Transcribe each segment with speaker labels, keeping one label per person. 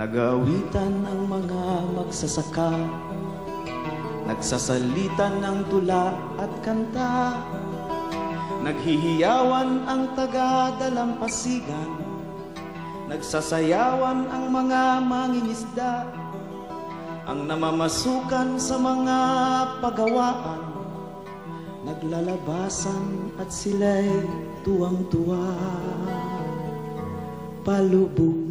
Speaker 1: Nag-aawitan ang mga magsasaka, nagsasalitan ng tula at kanta, naghihiyawan ang taga-dalampasigan, nagsasayawan ang mga mangingisda, ang namamasukan sa mga pagawaan, naglalabasan at sila'y tuwang-tuwa. Palubog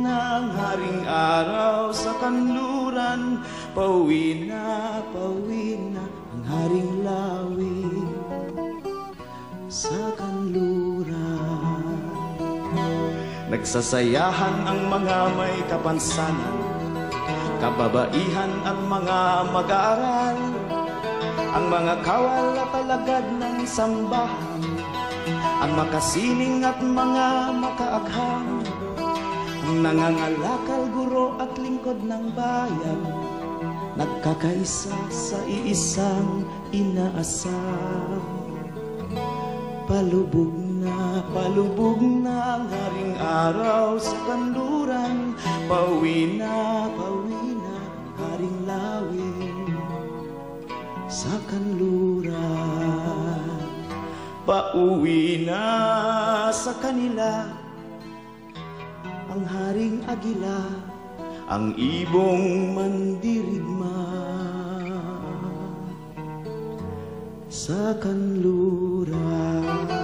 Speaker 1: na ang haring araw sa kanluran, pauwi na ang haring lawi sa kanluran. Nagsasayahan ang mga may kapansanan, kababaihan ang mga mag-aaral, ang mga kawal at alagad ng sambahan, ang makasining at mga makaagham, ang nangangalakal, guro at lingkod ng bayan, nagkakaisa sa iisang inaasam. Palubog na ang haring araw sa kanluran, pauwi na ang haring lawin sa kanluran. Pauwi na sa kanila ang haring agila, ang ibong mandirigma sa kanluran.